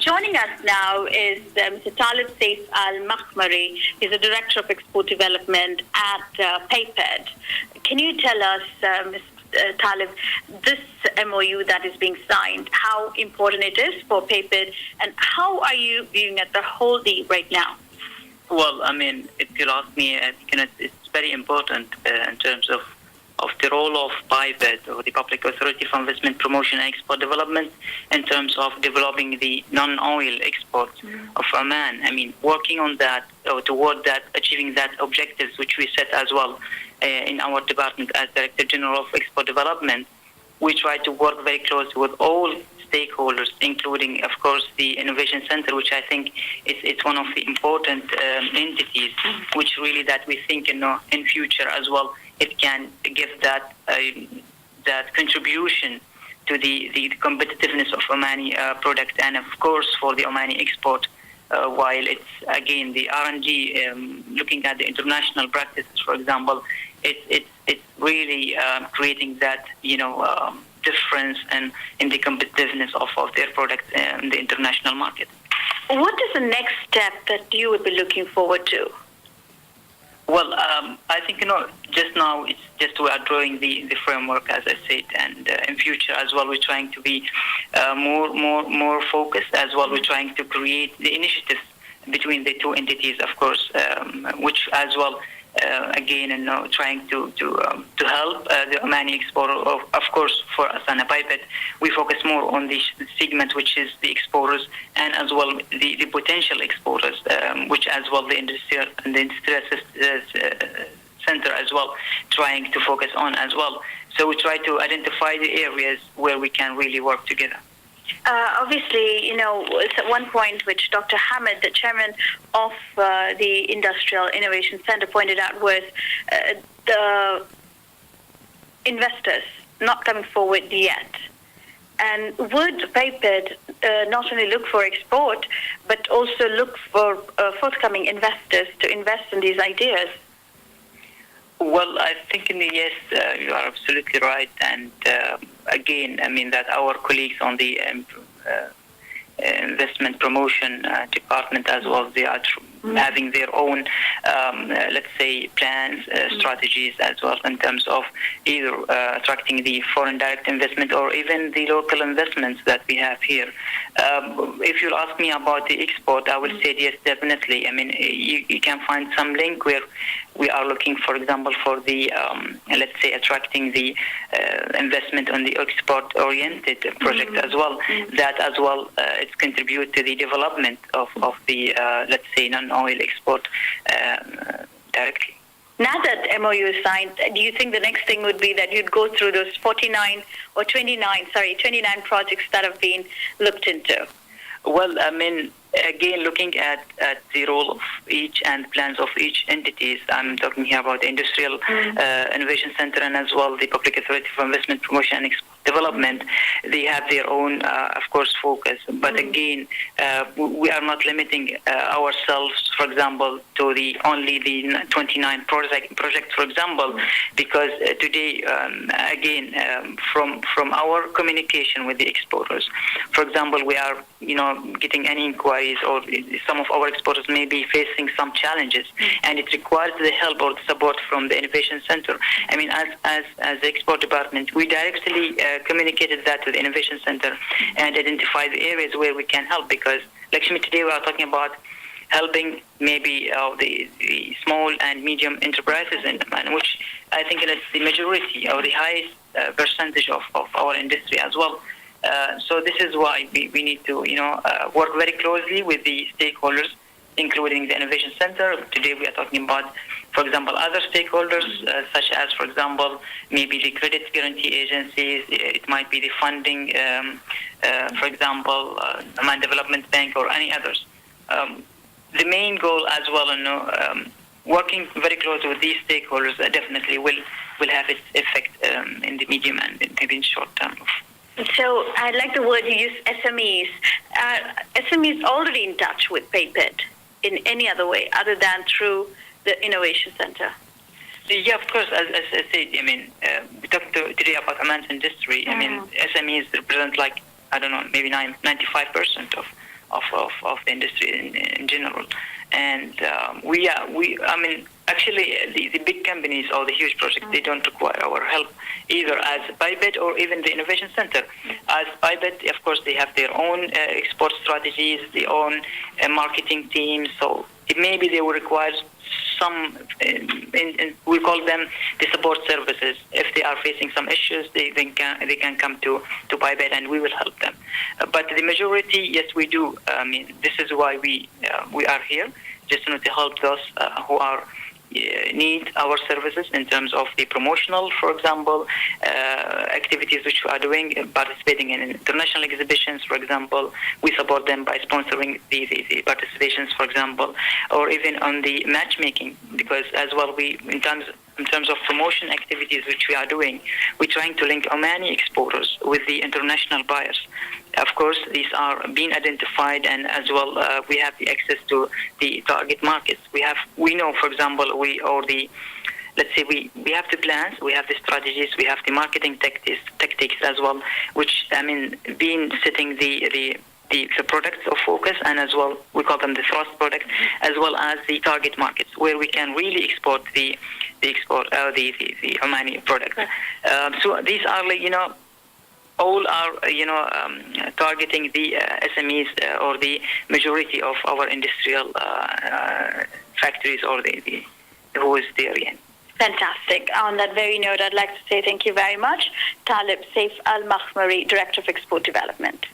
Joining us now is Mr. Talib Makmari. He's the Director of Export Development at PAIPED. Can you tell us, Mr. Talib, this MoU that is being signed, how important it is for PAIPED, and how are you viewing at the whole deal right now? Well, I mean, if you ask me, I think it's very important in terms of the role of PAIPED, or the Public Authority for Investment Promotion and Export Development, in terms of developing the non-oil exports of Oman. I mean, working on that, or toward that, achieving that objectives, which we set as well in our department as Director General of Export Development. We try to work very closely with all stakeholders, including, of course, the Innovation Center, which I think it's one of the important entities, which really that we think in future as well, it can give that contribution to the competitiveness of Omani product, and of course for the Omani export. While it's again the R&D, looking at the international practices, for example, it's really creating that difference in the competitiveness of their product in the international market. What is the next step that you would be looking forward to? Well, I think just now it's just we are drawing the framework, as I said, and in future as well we're trying to be more focused as well. We're trying to create the initiatives between the two entities, of course, which as well again trying to help the Omani exporter. Of course, for us and PAIPED, we focus more on the segment which is the exporters, and as well the potential exporters, which as well the industrial center as well trying to focus on as well. So we try to identify the areas where we can really work together. Obviously, it's at one point which Dr. Hamid, the chairman of the Industrial Innovation Center, pointed out was the investors not coming forward yet. And would PAIPED not only look for export, but also look for forthcoming investors to invest in these ideas? Well, I think yes, you are absolutely right. And again, I mean that our colleagues on the investment promotion department as well, they are having their own, let's say, plans, strategies as well in terms of either attracting the foreign direct investment or even the local investments that we have here. If you ask me about the export, I will say yes, definitely. I mean, you can find some link where we are looking, for example, for the, let's say, attracting the investment on the export-oriented project as well. That as well, it's contribute to the development of the, let's say, non-oil export directly. Now that MoU is signed, do you think the next thing would be that you'd go through those 29 projects that have been looked into? Well, I mean, again, looking at the role of each and plans of each entities, I'm talking here about the Industrial Innovation Center and as well the Public Authority for Investment Promotion and Export Development. They have their own, of course, focus. But again, we are not limiting ourselves, for example, to only the 29 projects, for example, because today, again, from our communication with the exporters, for example, we are, getting any inquiries, or some of our exporters may be facing some challenges, and it requires the help or the support from the Innovation Center. I mean, as the export department, we directly communicated that with the Innovation Center and identified the areas where we can help, because actually today we are talking about helping maybe the small and medium enterprises in Oman, which I think is the majority or the highest percentage of our industry as well. So this is why we need to work very closely with the stakeholders, including the Innovation Center. Today we are talking about, for example, other stakeholders such as, for example, maybe the credit guarantee agencies. It might be the funding, for example, Oman Development Bank or any others. The main goal as well, working very closely with these stakeholders definitely will have its effect in the medium and maybe in short term. So I like the word you use, SMEs. SMEs already in touch with PAIPED in any other way other than through the Innovation Center? Yeah, of course. As I said, I mean, we talked today about Oman's industry. I mean, SMEs represent maybe 95% of the industry in general. And actually, the big companies or the huge projects, they don't require our help either as PAIPED or even the Innovation Center. As PAIPED, of course, they have their own export strategies, their own marketing teams, so maybe they will require some, we call them the support services. If they are facing some issues, they can come to PAIPED and we will help them. But the majority, yes, we do. This is why we are here, just to help those who are need our services in terms of the promotional, for example, activities which we are doing, participating in international exhibitions, for example. We support them by sponsoring the participations, for example, or even on the matchmaking, because as well in terms of promotion activities which we are doing, we're trying to link Omani exporters with the international buyers. Of course, these are being identified, and as well we have the access to the target markets. We know, for example, we have the plans, we have the strategies, we have the marketing tactics as well, which being setting the products of focus, and as well we call them the thrust products, as well as the target markets where we can really export the Omani products. So these are all are targeting the SMEs or the majority of our industrial factories or the who is there. Fantastic. On that very note, I'd like to say thank you very much, Talib Saif Al Makmari, Director of Export Development.